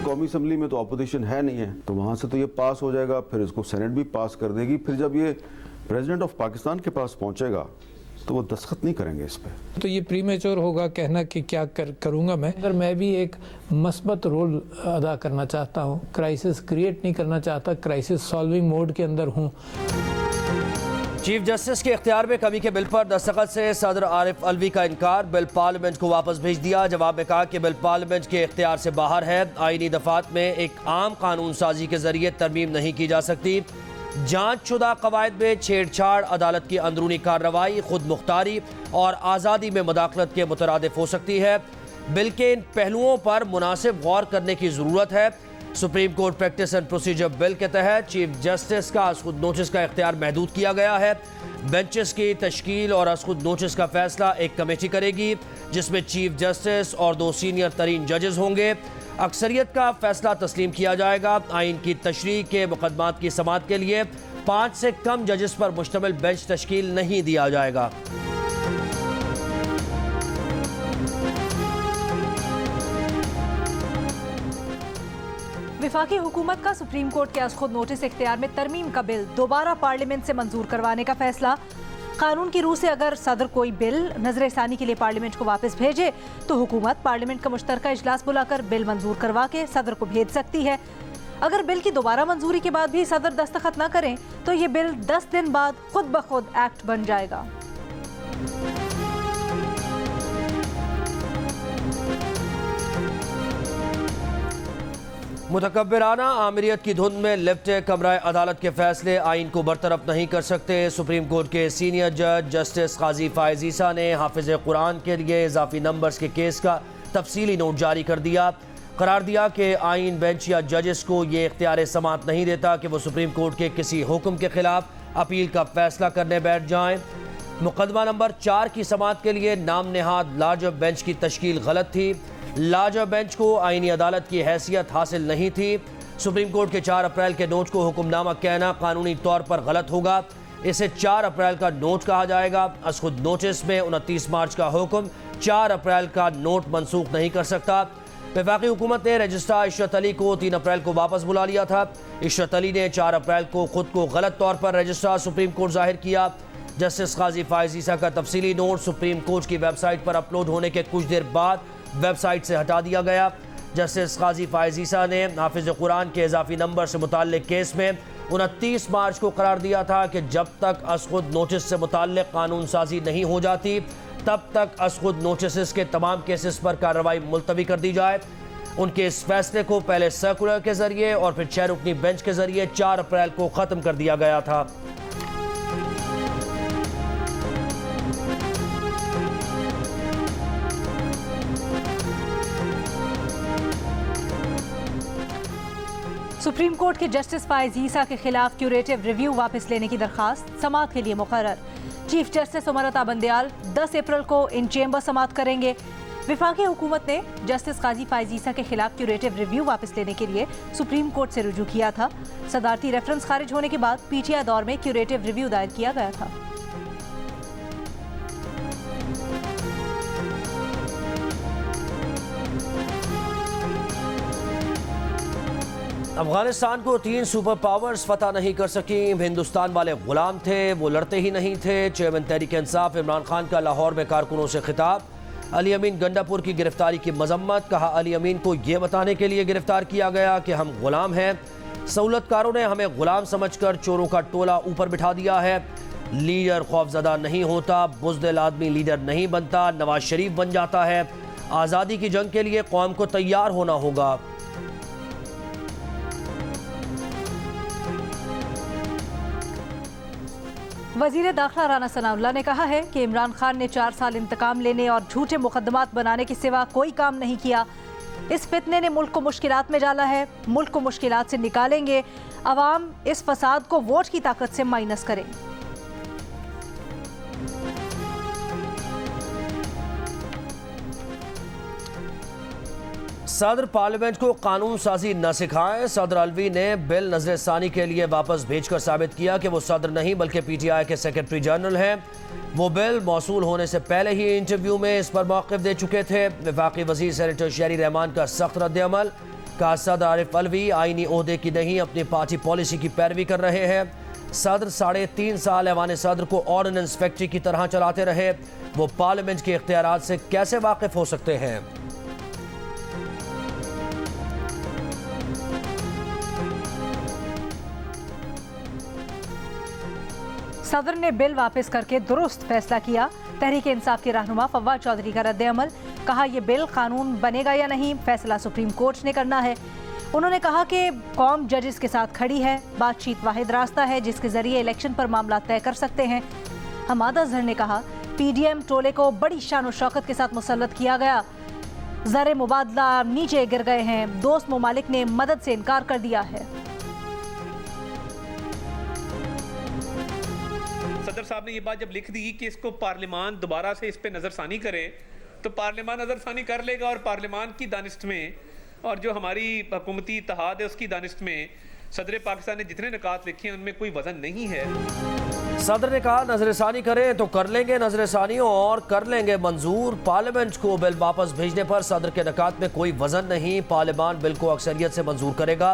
कौमी असम्बली में तो अपोजिशन है नहीं है, तो वहाँ से तो ये पास हो जाएगा, फिर इसको सेनेट भी पास कर देगी, फिर जब ये प्रेसिडेंट ऑफ पाकिस्तान के पास पहुँचेगा तो वो दस्तखत नहीं करेंगे इस पे। तो ये प्रीमेच्योर होगा कहना कि क्या करूँगा मैं, अगर मैं भी एक मस्बत रोल अदा करना चाहता हूँ, क्राइसिस क्रिएट नहीं करना चाहता, क्राइसिस सॉल्विंग मोड के अंदर हूँ। चीफ जस्टिस के इख्तियार में कमी के बिल पर दस्तखत से सदर आरिफ अलवी का इनकार, बिल पार्लियामेंट को वापस भेज दिया। जवाब में कहा कि बिल पार्लियामेंट के इख्तियार से बाहर है, आईनी दफात में एक आम कानून साजी के जरिए तरमीम नहीं की जा सकती। जांच शुदा कवायद में छेड़छाड़ अदालत की अंदरूनी कार्रवाई, खुद मुख्तारी और आज़ादी में मुदाखलत के मुतरादिफ हो सकती है। बिल के इन पहलुओं पर मुनासिब गौर करने की ज़रूरत है। Supreme court practice and procedure bill के तहत चीफ जस्टिस का खुद नोटिस का इख्तियार महदूद किया गया है। बेंचेस की तश्कील और खुद नोटिस का फैसला एक कमेटी करेगी, जिसमें चीफ जस्टिस और 2 सीनियर तरीन जजेस होंगे। अक्सरियत का फैसला तस्लीम किया जाएगा। आइन की तशरीह के मुकदमात की समाअत के लिए 5 से कम जजेस पर मुश्तमिल बेंच तश्कील नहीं दिया जाएगा। वफाकी हुकूमत का सुप्रीम कोर्ट के खुद नोटिस इख्तियार में तरमीम का बिल दोबारा पार्लियामेंट से मंजूर करवाने का फैसला। कानून की रूह से अगर सदर कोई बिल नजर सानी के लिए पार्लियामेंट को वापस भेजे तो हुकूमत पार्लियामेंट का मुश्तरका इजलास बुलाकर बिल मंजूर करवा के सदर को भेज सकती है। अगर बिल की दोबारा मंजूरी के बाद भी सदर दस्तखत न करें तो ये बिल 10 दिन बाद खुद ब खुद एक्ट बन जाएगा। मुतकब्बिराना आमिरियत की धुंध में लिपटे कमरा अदालत के फैसले आइन को बरतरफ नहीं कर सकते। सुप्रीम कोर्ट के सीनियर जज जस्टिस काजी फायज ईसा ने हाफिज कुरान के लिए इजाफी नंबर्स के केस का तफसीली नोट जारी कर दिया। करार दिया कि आइन बेंच या जजेस को ये इख्तियार समाअत नहीं देता कि वो सुप्रीम कोर्ट के किसी हुक्म के खिलाफ अपील का फैसला करने बैठ जाएं। मुकदमा नंबर 4 की समाअत के लिए नाम नेहाद लार्जर बेंच की तश्कील गलत थी। लार्जर बेंच को आईनी अदालत की हैसियत हासिल नहीं थी। सुप्रीम कोर्ट के 4 अप्रैल के नोट को हुक्मनामा कहना कानूनी तौर पर गलत होगा। इसे 4 अप्रैल का नोट कहा जाएगा। खुद नोटिस में 29 मार्च का हुक्म 4 अप्रैल का नोट मनसूख नहीं कर सकता। वफाकी हुकूमत ने रजिस्ट्रार इशरत अली को 3 अप्रैल को वापस बुला लिया था। इशरत अली ने 4 अप्रैल को खुद को गलत तौर पर रजिस्ट्रार सुप्रीम कोर्ट जाहिर किया। जस्टिस काजी फायज ईसा का तफसीली नोट सुप्रीम कोर्ट की वेबसाइट पर अपलोड होने के कुछ देर बाद वेबसाइट से हटा दिया गया। जस्टिस काजी फायज ईसा ने हाफिज कुरान के इजाफी नंबर से मुताल्लिक केस में 29 मार्च को करार दिया था कि जब तक असखुद नोटिस से मुताल्लिक कानून साजी नहीं हो जाती तब तक असखुद नोटिस के तमाम केसेस पर कार्रवाई मुलतवी कर दी जाए। उनके इस फैसले को पहले सर्कुलर के जरिए और फिर 6 रुकनी बेंच के जरिए 4 अप्रैल को ख़त्म कर दिया गया था। सुप्रीम कोर्ट के जस्टिस फायज ईसा के खिलाफ क्यूरेटिव रिव्यू वापस लेने की दरखास्त समाअत के लिए मुकर्रर। चीफ जस्टिस उमर अता बंदयाल 10 अप्रैल को इन चेंबर समाअत करेंगे। वफाकी हुकूमत ने जस्टिस काजी फायज ईसा के खिलाफ क्यूरेटिव रिव्यू वापस लेने के लिए सुप्रीम कोर्ट से रुजू किया था। सदारती रेफरेंस खारिज होने के बाद पीटीआई दौर में क्यूरेटिव रिव्यू दायर किया गया था। अफगानिस्तान को 3 सुपर पावर्स फतह नहीं कर सकी। हिंदुस्तान वाले गुलाम थे, वो लड़ते ही नहीं थे। चेयरमैन तहरीक इंसाफ इमरान खान का लाहौर में कारकुनों से खिताब। अली अमीन गंडापुर की गिरफ्तारी की मजम्मत। कहा अली अमीन को यह बताने के लिए गिरफ्तार किया गया कि हम गुलाम हैं। सहूलतकारों ने हमें गुलाम समझकर चोरों का टोला ऊपर बिठा दिया है। लीडर खौफजदा नहीं होता, बुज़दिल आदमी लीडर नहीं बनता, नवाज शरीफ बन जाता है। आज़ादी की जंग के लिए कौम को तैयार होना होगा। वजीर दाखिला राना सनाउल्लाह ने कहा है कि इमरान खान ने 4 साल इंतकाम लेने और झूठे मुकदमात बनाने के सिवा कोई काम नहीं किया। इस फितने ने मुल्क को मुश्किलात में डाला है, मुल्क को मुश्किलात से निकालेंगे। अवाम इस फसाद को वोट की ताकत से माइनस करें। सदर पार्लियामेंट को कानून साजी न सिखाएं। सदर अलवी ने बिल नजर सानी के लिए वापस भेजकर साबित किया कि वो सदर नहीं बल्कि पीटीआई के सेक्रेटरी जनरल हैं। वो बिल मौसूल होने से पहले ही इंटरव्यू में इस पर मौक़िफ़ दे चुके थे। वफाकी वज़ीर सेनेटर शहरी रहमान का सख्त रद्द अमल। कहा सदर आरिफ अलवी आईनी ओहदे की नहीं अपनी पार्टी पॉलिसी की पैरवी कर रहे हैं। सदर 3.5 साल ऐवान सदर को ऑर्डिनेंस फैक्ट्री की तरह चलाते रहे, वो पार्लियामेंट के इख्तियारात से कैसे वाकिफ हो सकते हैं। सदर ने बिल वापस करके दुरुस्त फैसला किया। तहरीक इंसाफ के रहनुमा फवाद चौधरी का रद्द-ए-अमल, कहा यह बिल कानून बनेगा या नहीं फैसला सुप्रीम कोर्ट ने करना है। उन्होंने कहा कि कौम जजेस के साथ खड़ी है, बातचीत वाहिद रास्ता है जिसके जरिए इलेक्शन पर मामला तय कर सकते हैं। हमाद अजहर ने कहा पीडीएम टोले को बड़ी शान और शौकत के साथ मुसल्लत किया गया, ज़र मुबादला नीचे गिर गए हैं, दोस्त ममालिक ने मदद से इनकार कर दिया है। सदर साहब ने ये बात जब लिख दी कि इसको पार्लियामान दोबारा से इस पे नज़रसानी करे, तो पार्लियामान नज़रसानी कर लेगा और पार्लियामान की दानिश्त में और जो हमारी हुकूमती इत्तेहाद है उसकी दानिश्त में सदर पाकिस्तान ने जितने निकात लिखे हैं उनमें कोई वजन नहीं है। सदर ने कहा नजरसानी करें तो कर लेंगे नजरसानी और कर लेंगे मंजूर। पार्लियामेंट को बिल वापस भेजने पर सदर के निकात में कोई वजन नहीं, पार्लियामान बिल को अक्सरियत से मंजूर करेगा।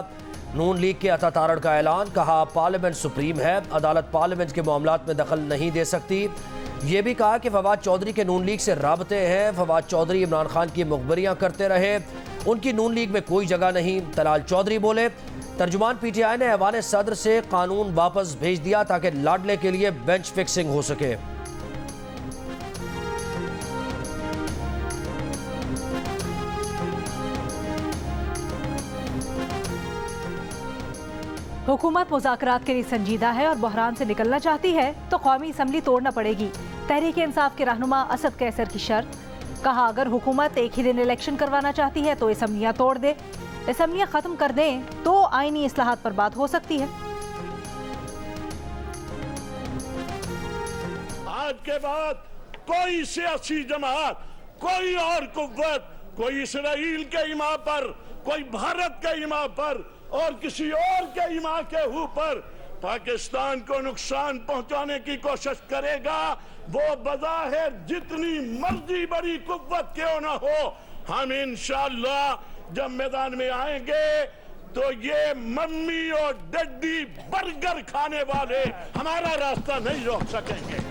नून लीग के अता तारड़ का ऐलान, कहा पार्लियामेंट सुप्रीम है, अदालत पार्लियामेंट के मामलात में दखल नहीं दे सकती। ये भी कहा कि फवाद चौधरी के नून लीग से राबते हैं, फवाद चौधरी इमरान खान की मुखबरियां करते रहे, उनकी नून लीग में कोई जगह नहीं। तलाल चौधरी बोले तर्जुमान पीटीआई ने ऐवान सदर से कानून वापस भेज दिया ताकि लाडले के लिए बेंच फिक्सिंग हो सके। हुकूमत मुज़ाकरात के लिए संजीदा है और बहरान से निकलना चाहती है तो कौमी असम्बली तोड़ना पड़ेगी। तहरीक इंसाफ के रहनुमा असद कैसर की शर्त, कहा अगर हुकूमत एक ही दिन इलेक्शन करवाना चाहती है तो असम्बलियाँ तोड़ दे, असम्बलियाँ ख़त्म कर दें तो आईनी इस्लाहात पर बात हो सकती है। आज के बाद कोई सियासी जमात, कोई और कुव्वत, कोई इसराइल के इमा पर, कोई भारत के इमा पर और किसी और के इमा के ऊपर पाकिस्तान को नुकसान पहुंचाने की कोशिश करेगा, वो बज़ाहिर जितनी मर्जी बड़ी कुव्वत क्यों ना हो, हम इंशाअल्लाह जब मैदान में आएंगे तो ये मम्मी और डड्डी बर्गर खाने वाले हमारा रास्ता नहीं रोक सकेंगे।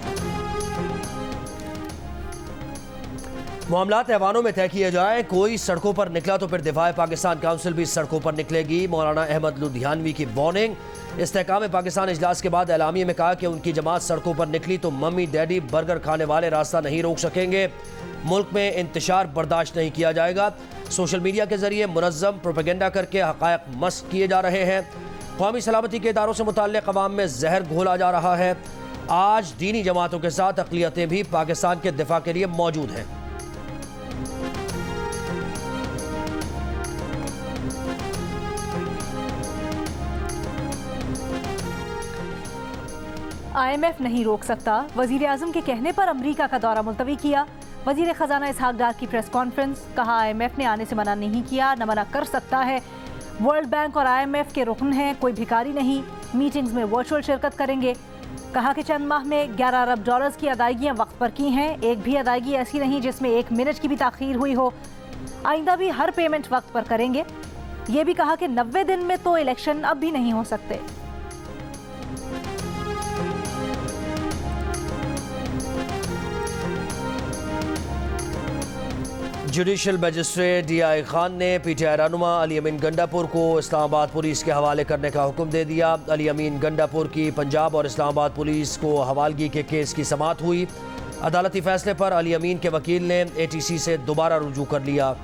मामलात ऐवानों में तय किए जाए, कोई सड़कों पर निकला तो फिर दिफाए पाकिस्तान काउंसिल भी सड़कों पर निकलेगी। मौलाना अहमद लुधियानवी की वार्निंग। इस्तेहकाम पाकिस्तान इजलास के बाद एलामिया में कहा कि उनकी जमात सड़कों पर निकली तो मम्मी डैडी बर्गर खाने वाले रास्ता नहीं रोक सकेंगे। मुल्क में इंतशार बर्दाश्त नहीं किया जाएगा। सोशल मीडिया के जरिए मुनज़्ज़म प्रोपेगेंडा करके हक़ायक़ मस्क किए जा रहे हैं। कौमी सलामती के इदारों से मुताल्लिक़ अवाम में जहर घोला जा रहा है। आज दीनी जमातों के साथ अक़लियतें भी पाकिस्तान के दिफा के लिए मौजूद हैं। IMF नहीं रोक सकता, वज़ीर आज़म के कहने पर अमरीका का दौरा मुलतवी किया। वज़ीर ख़जाना इसहाक डार की प्रेस कॉन्फ्रेंस, कहा IMF ने आने से मना नहीं किया, न मना कर सकता है। वर्ल्ड बैंक और IMF के रुकन हैं, कोई भिखारी नहीं। मीटिंग्स में वर्चुअल शिरकत करेंगे। कहा कि चंद माह में $11 अरब की अदायगियाँ वक्त पर की हैं, एक भी अदायगी ऐसी नहीं जिसमें 1 मिनट की भी ताख़ीर हुई हो। आइंदा भी हर पेमेंट वक्त पर करेंगे। ये भी कहा कि 90 दिन में तो इलेक्शन अब भी नहीं हो सकते। जुडिशल मजिस्ट्रेट DI खान ने PTI रहनुमा अली अमीन गंडापुर को इस्लामाबाद पुलिस के हवाले करने का हुक्म दे दिया। अली अमीन गंडापुर की पंजाब और इस्लामाबाद पुलिस को हवालगी के केस की समाअत हुई। अदालती फैसले पर अली अमीन के वकील ने ATC से दोबारा रुजू कर लिया।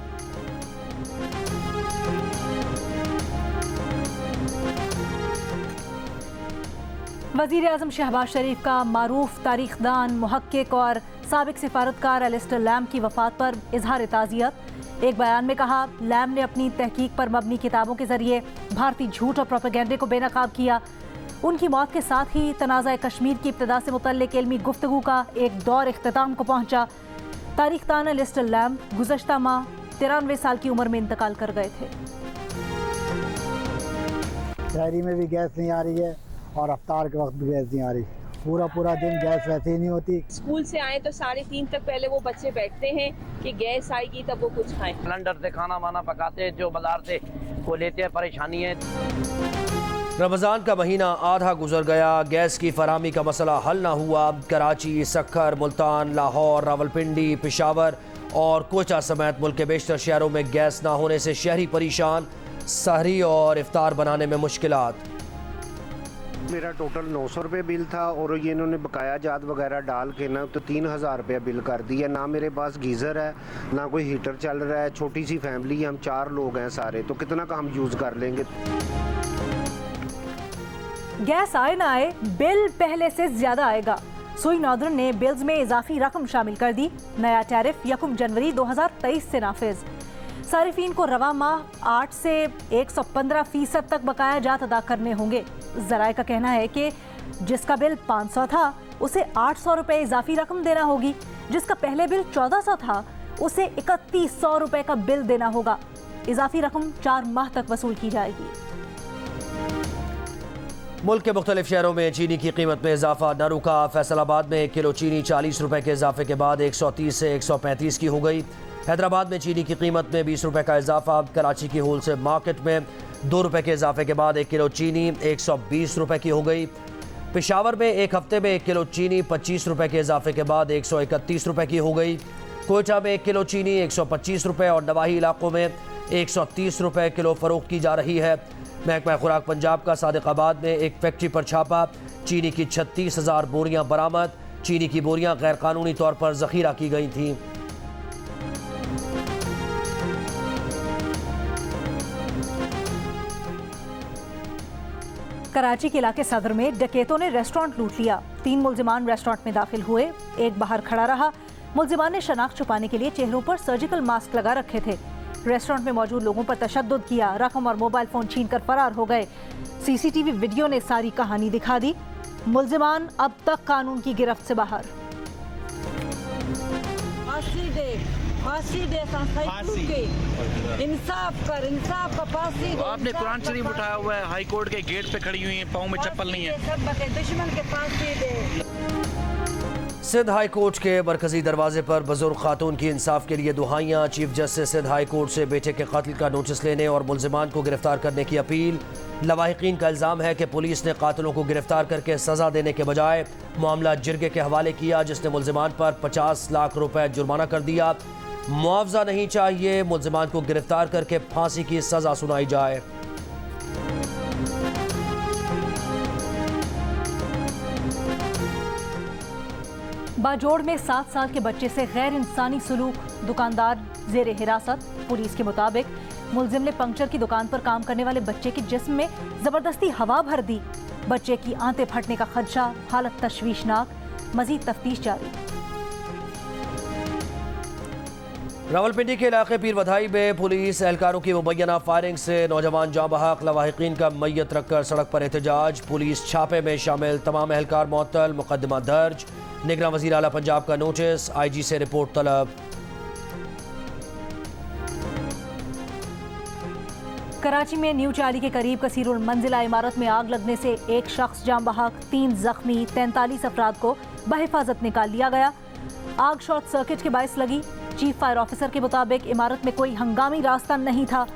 वज़ीर आज़म शहबाज शरीफ का मारूफ तारीखदान, मुहक्किक और साबिक सिफारतकार एलिस्टर लैम की वफ़ात पर इजहार ताज़ियत। एक बयान में कहा लैम ने अपनी तहकीक पर मबनी किताबों के ज़रिए भारतीय झूठ और प्रोपेगेंडे को बेनकाब किया। उनकी मौत के साथ ही तनाज़ा कश्मीर की इब्तिदा से मुतल्लिक़ इल्मी गुफ्तगू का एक दौर इख्तिताम को पहुँचा। तारीखदान एलिस्टर लैम गुज़श्ता माह 93 साल की उम्र में इंतकाल कर गए थे। शहरी में भी गैस नहीं आ रही है और अफ्तार के वक्त भी गैस नहीं आ रही। पूरा पूरा दिन गैस वैसे ही नहीं होती। स्कूल से आए तो 3:30 तक पहले वो बच्चे बैठते हैं कि गैस आएगी तब वो कुछ खाएं। सिलेंडर से खाना वाना पकाते हैं, जो बाजार से वो लेते हैं, परेशानी है। रमज़ान का महीना आधा गुजर गया, गैस की फराहमी का मसला हल ना हुआ। कराची, सक्खर, मुल्तान, लाहौर, रावलपिंडी, पेशावर और कोयटा समेत मुल्क के बेशतर शहरों में गैस ना होने से शहरी परेशान, सहरी और इफ्तार बनाने में मुश्किलात। मेरा टोटल 900 रुपये बिल था और ये इन्होंने बकाया जात वगैरह डाल के ना तो 3000 रुपया बिल कर दिया। ना मेरे पास गीज़र है, ना कोई हीटर चल रहा है। छोटी सी फैमिली है, हम 4 लोग हैं सारे, तो कितना का हम यूज़ कर लेंगे। गैस आए ना आए, बिल पहले से ज्यादा आएगा। सुई नॉर्दर्न ने बिल्स में इजाफी रकम शामिल कर दी। नया टैरिफ 1 जनवरी 2023 से नाफिज। सारिफीन को रवा माह 8 से 115% तक बकाया जात अदा करने होंगे। जराए का कहना है कि जिसका बिल 500 था उसे 800 रुपये इजाफी रकम देना होगी, जिसका पहले बिल 1400 था उसे 3100 रुपये का बिल देना होगा। इजाफी रकम 4 माह तक वसूल की जाएगी। मुल्क के मुख्तलिफ शहरों में चीनी की कीमत में इजाफा न रुका। फैसलाबाद में 1 किलो चीनी 40 रुपये के इजाफे के बाद 130 से 135 की हो गई। हैदराबाद में चीनी की कीमत में 20 रुपये का इजाफा। कराची की होलसेल मार्केट में 2 रुपये के इजाफे के बाद 1 किलो चीनी 120 रुपये की हो गई। पेशावर में एक हफ्ते में 1 किलो चीनी 25 रुपये के इजाफे के बाद 131 रुपये की हो गई। कोयटा में 1 किलो चीनी 125 रुपये और नवाही इलाकों में 130 रुपये किलो फरोख्त की जा रही है। महकमा खुराक पंजाब का सादिकाबाद में एक फैक्ट्री पर छापा, चीनी की 36,000 बोरियां बरामद। चीनी की बोरियां गैर कानूनी तौर पर जखीरा की गई थीं। कराची के इलाके सदर में डकैतों ने रेस्टोरेंट लूट लिया। 3 मुलजिमान रेस्टोरेंट में दाखिल हुए, एक बाहर खड़ा रहा। मुलजिमान ने शनाख्त छुपाने के लिए चेहरों पर सर्जिकल मास्क लगा रखे थे। रेस्टोरेंट में मौजूद लोगों पर तशद्दुद किया, रकम और मोबाइल फोन छीनकर फरार हो गए। सीसीटीवी वीडियो ने सारी कहानी दिखा दी। मुलजिमान अब तक कानून की गिरफ्त से बाहर। इंसाफ कर, इंसाफ का फांसी दे। आपने कुरान शरीफ उठाया हुआ है, हाई कोर्ट के गेट पे खड़ी हुई हैं, पाँव में चप्पल नहीं है। सब बके दुश्मन के फांसी दे। सिंध हाई कोर्ट के मरकजी दरवाजे पर बुजुर्ग खातून की इंसाफ के लिए दुहाइयाँ। Chief justice Sindh high court से बेटे के कत्ल का नोटिस लेने और मुलजिमान को गिरफ्तार करने की अपील। लवाहिकीन का इल्ज़ाम है कि पुलिस ने कातिलों को गिरफ्तार करके सजा देने के बजाय मामला जिरगे के हवाले किया, जिसने मुलजिमान पर 50 लाख रुपए जुर्माना कर दिया। मुआवजा नहीं चाहिए, मुलजिमान को गिरफ्तार करके फांसी की सजा सुनाई जाए। बाजोड़ में 7 साल के बच्चे से गैर इंसानी सलूक, दुकानदार जेर हिरासत। पुलिस के मुताबिक मुलजिम ने पंक्चर की दुकान पर काम करने वाले बच्चे के जिस्म में जबरदस्ती हवा भर दी। बच्चे की आंतें फटने का खदशा, हालत तशवीशनाक। मजीद तफ्तीश जारी। रावलपिंडी के इलाके पीर बधाई में पुलिस एहलकारों की मुबैना फायरिंग से नौजवान जाँ बहक। लवाहिकीन का मैयत रखकर सड़क पर एहतजाज। पुलिस छापे में शामिल तमाम एहलकार मुअत्तल, मुकदमा दर्ज। निगरान वज़ीर आला पंजाब का नोटिस, IG से रिपोर्ट तलब। कराची में न्यू चाली के करीब कसीरुल मंजिला इमारत में आग लगने से एक शख्स जाँ बहक, 3 जख्मी, 43 अफराद को बहिफाजत निकाल लिया गया। आग शॉर्ट सर्किट के बायस लगी। चीफ फायर ऑफिसर के मुताबिक इमारत में कोई हंगामी रास्ता नहीं था।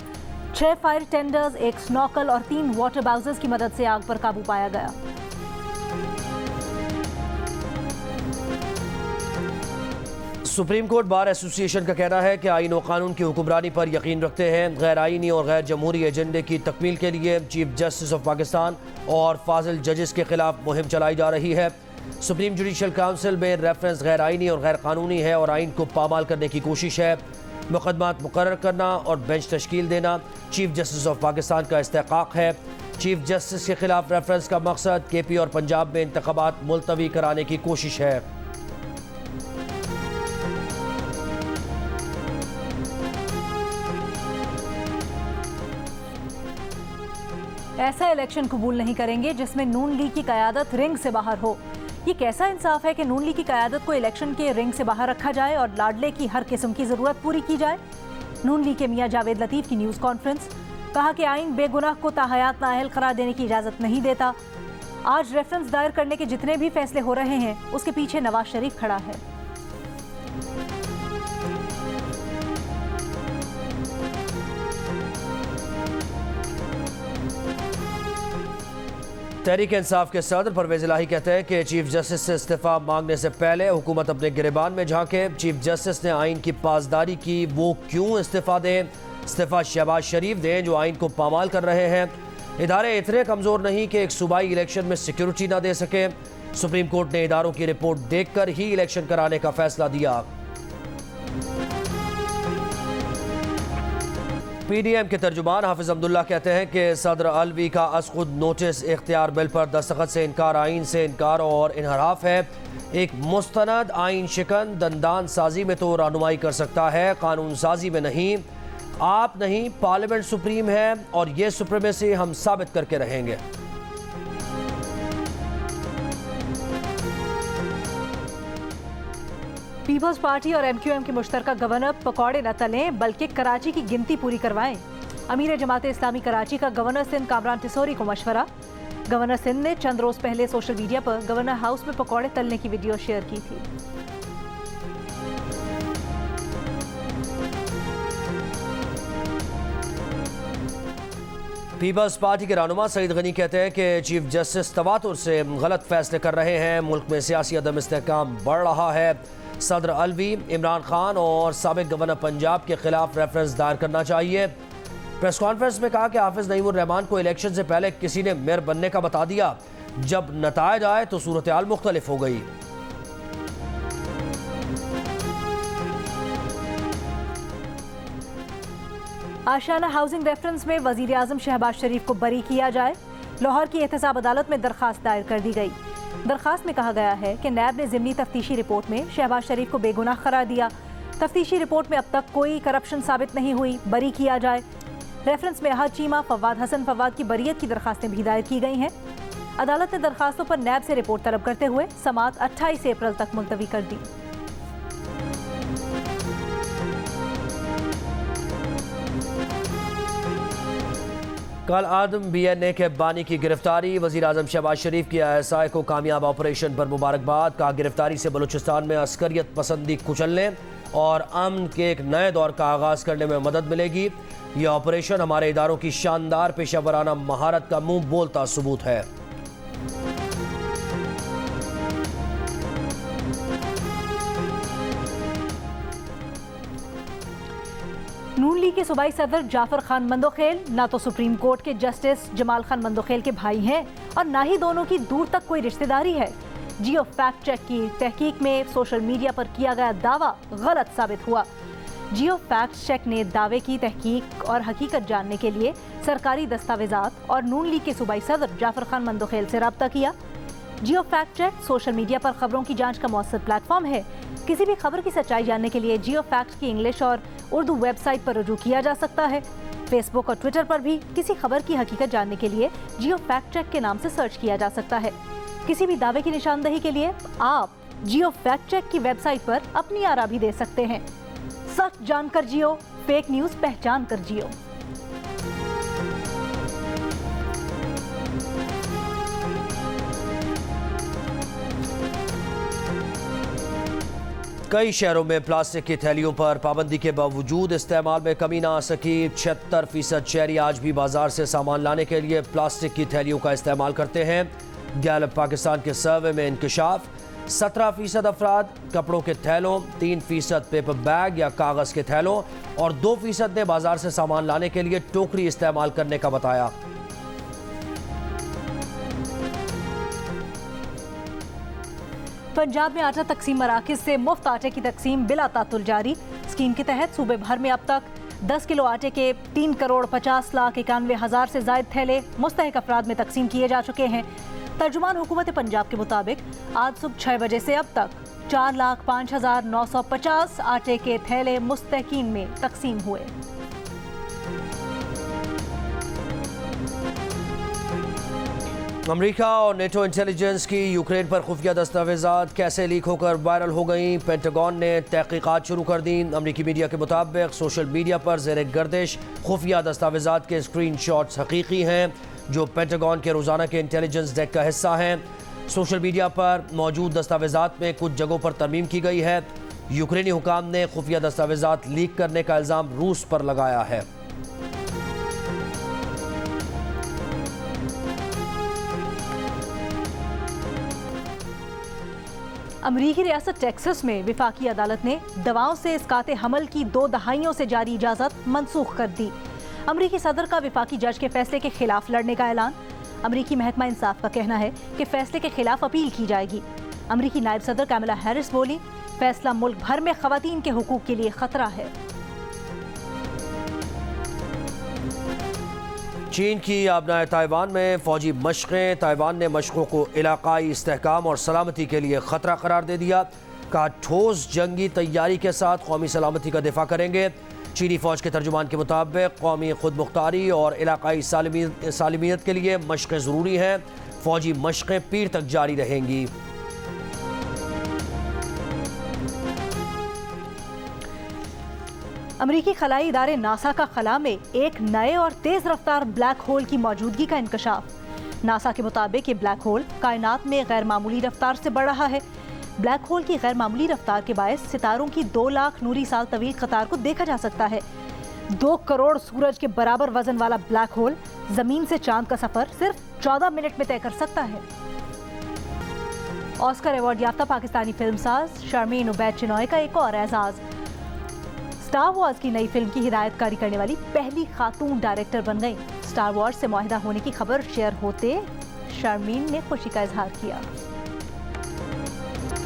6 फायर टेंडर्स, 1 स्नॉकल और 3 वाटर बाउजर्स की मदद से आग पर काबू पाया गया। सुप्रीम कोर्ट बार एसोसिएशन का कहना है कि आईन व कानून की हुक्मरानी पर यकीन रखते हैं। गैर आईनी और गैर जमहूरी एजेंडे की तकमील के लिए चीफ जस्टिस ऑफ पाकिस्तान और फाजिल जजेस के खिलाफ मुहिम चलाई जा रही है। सुप्रीम जुडिशल काउंसिल में रेफरेंस गैर आईनी और गैर कानूनी है और आइन को पामाल करने की कोशिश है। मुकदमात मुकर्रर करना और बेंच तश्कील देना चीफ जस्टिस ऑफ पाकिस्तान का इस्तेकाक है। चीफ जस्टिस के खिलाफ रेफरेंस का मकसद KP और पंजाब में इंतखाबात मुलतवी कराने की कोशिश है। ऐसा इलेक्शन कबूल नहीं करेंगे जिसमें नून लीग की क़यादत रिंग से बाहर हो। ये कैसा इंसाफ है कि नून लीग की क़यादत को इलेक्शन के रिंग से बाहर रखा जाए और लाडले की हर किस्म की ज़रूरत पूरी की जाए। नून लीग के मियां जावेद लतीफ़ की न्यूज़ कॉन्फ्रेंस, कहा कि आइन बेगुनाह को ताहयात नाअहल करार देने की इजाज़त नहीं देता। आज रेफरेंस दायर करने के जितने भी फैसले हो रहे हैं उसके पीछे नवाज शरीफ खड़ा है। तहरीक इंसाफ के सदर परवेज इलाही कहते हैं कि चीफ जस्टिस से इस्तीफा मांगने से पहले हुकूमत अपने गिरेबान में झांके। चीफ जस्टिस ने आइन की पासदारी की, वो क्यों इस्तीफा दें? इस्तीफा शहबाज शरीफ दें जो आइन को पामाल कर रहे हैं। इदारे इतने कमज़ोर नहीं कि एक सूबाई इलेक्शन में सिक्योरिटी ना दे सके। सुप्रीम कोर्ट ने इदारों की रिपोर्ट देखकर ही इलेक्शन कराने का फैसला दिया। पीडीएम के तर्जुमान हाफिज अब्दुल्ला कहते हैं कि सदर अलवी का अज़-खुद नोटिस इख्तियार बिल पर दस्तखत से इनकार आइन से इनकार और इनहराफ है। एक मुस्तनद आइन शिकन दंदान साजी में तो रहनुमाई कर सकता है, कानून साजी में नहीं। आप नहीं, पार्लियामेंट सुप्रीम है और ये सुप्रीमेसी हम साबित करके रहेंगे। पीपल्स पार्टी और एमक्यूएम के मुश्तरका गवर्नर पकौड़े न तलें बल्कि कराची की गिनती पूरी करवाएं। अमीर जमात इस्लामी कराची का गवर्नर सिंध कामरान टिसोरी को मशवरा। गवर्नर सिंध ने चंद रोज पहले सोशल मीडिया पर गवर्नर हाउस में पकौड़े तलने की वीडियो शेयर की थी। पीपल्स पार्टी के रहनुमा सईद गनी कहते हैं कि चीफ जस्टिस तवातुर से गलत फैसले कर रहे हैं। मुल्क में सियासी अदम इस्तेहकाम बढ़ रहा है। सदर अलवी, इमरान खान और साबिक गवर्नर पंजाब के खिलाफ रेफरेंस दायर करना चाहिए। प्रेस कॉन्फ्रेंस में कहा कि हाफिज नईमुर रहमान को इलेक्शन से पहले किसी ने मेयर बनने का बता दिया, जब नतायज आए तो सूरत हाल मुख्तलिफ हो गई। आशियाना हाउसिंग रेफरेंस में वजीर आजम शहबाज शरीफ को बरी किया जाए। लाहौर की एहतसाब अदालत में दरखास्त दायर कर दी गई। दरखास्त में कहा गया है कि नैब ने ज़िमनी तफ्तीशी रिपोर्ट में शहबाज शरीफ को बेगुनाह करार दिया। तफ्तीशी रिपोर्ट में अब तक कोई करप्शन साबित नहीं हुई, बरी किया जाए। रेफरेंस में अहद चीमा, फवाद हसन फवाद की बरीयत की दरखास्तें भी दायर की गई हैं। अदालत ने दरखास्तों पर नैब से रिपोर्ट तलब करते हुए समाअत 28 अप्रैल तक मुलतवी कर दी। कल आदम BNA के बानी की गिरफ्तारी। वजीर आजम शहबाज शरीफ की ISI को कामयाब ऑपरेशन पर मुबारकबाद। कहा गिरफ्तारी से बलूचिस्तान में अस्करियत पसंदी कुचलने और अमन के एक नए दौर का आगाज करने में मदद मिलेगी। यह ऑपरेशन हमारे इदारों की शानदार पेशेवराना महारत का मुंह बोलता सबूत है। नून लीग के सूबाई सदर जाफर खान मंदोखेल ना तो सुप्रीम कोर्ट के जस्टिस जमाल खान मंदोखेल के भाई हैं और ना ही दोनों की दूर तक कोई रिश्तेदारी है। जियो फैक्ट चेक की तहकीक में सोशल मीडिया पर किया गया दावा गलत साबित हुआ। जियो फैक्ट चेक ने दावे की तहकीक और हकीकत जानने के लिए सरकारी दस्तावेजात और नून लीग के सूबाई सदर जाफर खान मंदोखेल से रब्ता किया। जियो फैक्ट चेक सोशल मीडिया पर खबरों की जांच का मौसर प्लेटफॉर्म है। किसी भी खबर की सच्चाई जानने के लिए जियो फैक्ट की इंग्लिश और उर्दू वेबसाइट पर रुजू किया जा सकता है। फेसबुक और ट्विटर पर भी किसी खबर की हकीकत जानने के लिए जियो फैक्ट चेक के नाम से सर्च किया जा सकता है। किसी भी दावे की निशानदही के लिए आप जियो फैक्ट चेक की वेबसाइट पर अपनी आरा भी दे सकते हैं। सच जानकर जियो, फेक न्यूज पहचान कर जियो। कई शहरों में प्लास्टिक की थैलियों पर पाबंदी के बावजूद इस्तेमाल में कमी ना आ सकी। 76% शहरी आज भी बाजार से सामान लाने के लिए प्लास्टिक की थैलियों का इस्तेमाल करते हैं। गैलप पाकिस्तान के सर्वे में इंकशाफ, 17% अफराद कपड़ों के थैलों, 3% पेपर बैग या कागज़ के थैलों और 2% ने बाजार से सामान लाने के लिए टोकरी इस्तेमाल करने का बताया। पंजाब में आटा तकसीम मराकिज से मुफ्त आटे की तकसीम बिला तातुल जारी। स्कीम के तहत सूबे भर में अब तक 10 किलो आटे के 3,50,91,000 से जायद थैले मुस्तहिक अफराद में तकसीम किए जा चुके हैं। तर्जुमान हुकूमत पंजाब के मुताबिक आज सुबह 6 बजे से अब तक 4,05,950 आटे के थैले मुस्तहिकीन में तकसीम हुए। अमेरिका और नेटो इंटेलिजेंस की यूक्रेन पर खुफिया दस्तावेजात कैसे लीक होकर वायरल हो गई। पेंटागन ने तहकीकात शुरू कर दी। अमेरिकी मीडिया के मुताबिक सोशल मीडिया पर ज़ेर गर्दिश खुफिया दस्तावेजात के स्क्रीन शॉट्स हकीकी हैं। जो पेंटागन के रोजाना के इंटेलिजेंस डेक का हिस्सा हैं। सोशल मीडिया पर मौजूद दस्तावेजात में कुछ जगहों पर तरमीम की गई है। यूक्रेनी हुकाम ने खुफिया दस्तावेजात लीक करने का इल्जाम रूस पर लगाया है। अमरीकी रियासत टेक्सास में विफाकी अदालत ने दवाओं से इसकाते हमल की 2 दहाइयों से जारी इजाजत मनसूख कर दी। अमरीकी सदर का विफाकी जज के फैसले के खिलाफ लड़ने का ऐलान। अमरीकी महकमा इंसाफ का कहना है कि फैसले के खिलाफ अपील की जाएगी। अमरीकी नायब सदर कैमला हैरिस बोली, फैसला मुल्क भर में खवातीन के हुकूक के लिए खतरा है। चीन की आबनाए ताइवान में फौजी मशक़ें। ताइवान ने मशक़ों को इलाकाई इस्तेहकाम और सलामती के लिए ख़तरा करार दे दिया। कहा ठोस जंगी तैयारी के साथ कौमी सलामती का दिफा करेंगे। चीनी फ़ौज के तर्जुमान के मुताबिक कौमी खुद मुख्तारी और इलाकाई सालिमियत के लिए मशक़ें ज़रूरी हैं। फ़ौजी मशक़ें पीर तक जारी रहेंगी। अमरीकी खलाई इदारे नासा का खला में एक नए और तेज रफ्तार ब्लैक होल की मौजूदगी का इंकशाफ। नासा के मुताबिक ये ब्लैक होल कायनात में गैर मामूली रफ्तार से बढ़ रहा है। ब्लैक होल की गैर मामूली रफ्तार के बायस सितारों की 2 लाख नूरी साल तवील कतार को देखा जा सकता है। 2 करोड़ सूरज के बराबर वजन वाला ब्लैक होल जमीन से चांद का सफर सिर्फ 14 मिनट में तय कर सकता है। ऑस्कर अवार्ड याफ्ता पाकिस्तानी फिल्मसाज शर्मीन उबैद चिनॉय का एक और एजाज। स्टार वॉर्स की नई फिल्म की हिदायतकारी करने वाली पहली खातून डायरेक्टर बन गई। स्टार वॉर्स से मुआहिदा होने की खबर शेयर होते शर्मीन ने खुशी का इजहार किया।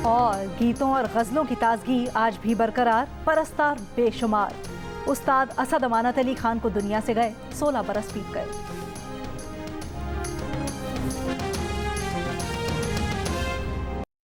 और गीतों और गजलों की ताजगी आज भी बरकरार, परस्तार बेशुमार। उस्ताद असद अमानत अली खान को दुनिया से गए 16 बरस बीत गए।